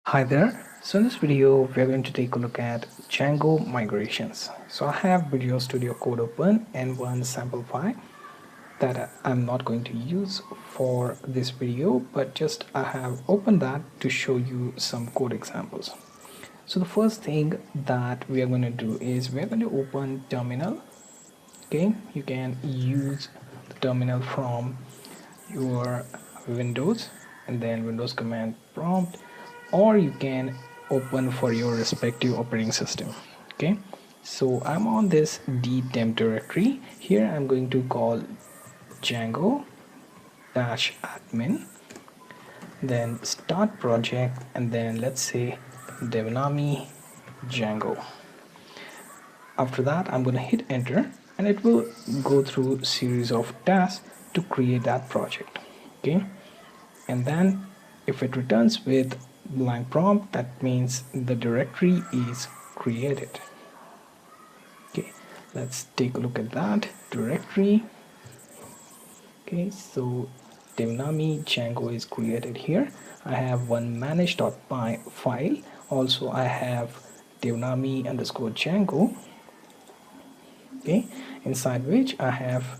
Hi there. So in this video, we're going to take a look at Django migrations. So I have Visual Studio Code open and one sample file that I'm not going to use for this video, but just I have opened that to show you some code examples. So the first thing that we are going to do is we're going to open terminal. Okay, you can use the terminal from your Windows and then Windows command prompt, or you can open for your respective operating system. Okay, so I'm on this dtemp directory. Here I'm going to call Django -admin, then start project, and then let's say Devnami Django. After that, I'm going to hit enter and it will go through series of tasks to create that project. Okay, and then if it returns with blank prompt, that means the directory is created. Okay, let's take a look at that directory. Okay, so Devnami Django is created here. I have one manage.py file. Also I have Devnami underscore Django. Okay, inside which I have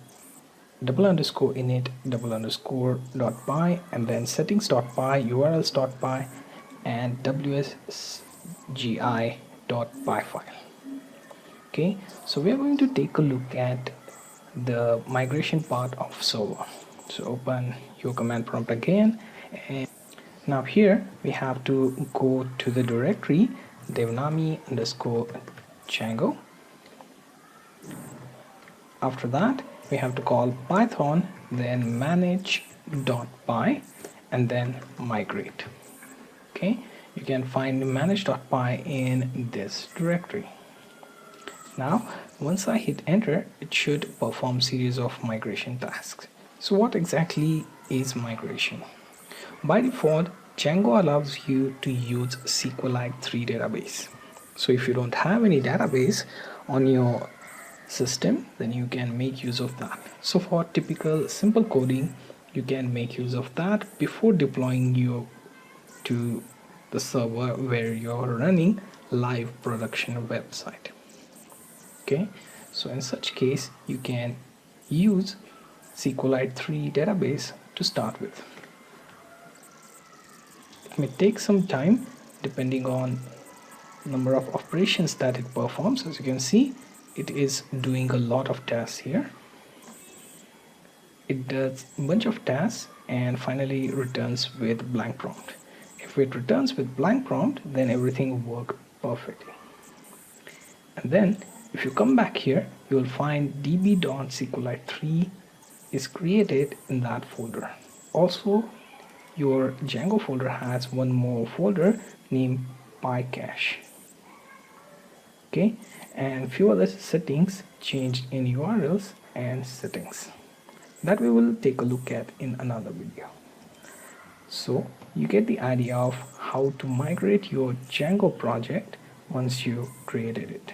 _init _.py and then settings.py, urls.py and wsgi.py file. Okay, so we are going to take a look at the migration part of server. So open your command prompt again, and now here we have to go to the directory Devnami underscore Django. After that, we have to call python, then manage.py and then migrate. Okay, you can find manage.py in this directory. Now once I hit enter, it should perform series of migration tasks. So what exactly is migration? By default, Django allows you to use SQLite 3 database. So if you don't have any database on your system, then you can make use of that. So for typical simple coding, you can make use of that before deploying you to the server where you're running live production website. Okay, so in such case you can use SQLite 3 database to start with. It may take some time depending on number of operations that it performs. As you can see, it is doing a lot of tasks here. It does a bunch of tasks and finally returns with blank prompt. If it returns with blank prompt, then everything works perfectly. And then if you come back here, you will find db.sqlite3 is created in that folder. Also, your Django folder has one more folder named pycache. Okay, and few other settings changed in URLs and settings that we will take a look at in another video. So you get the idea of how to migrate your Django project once you created it.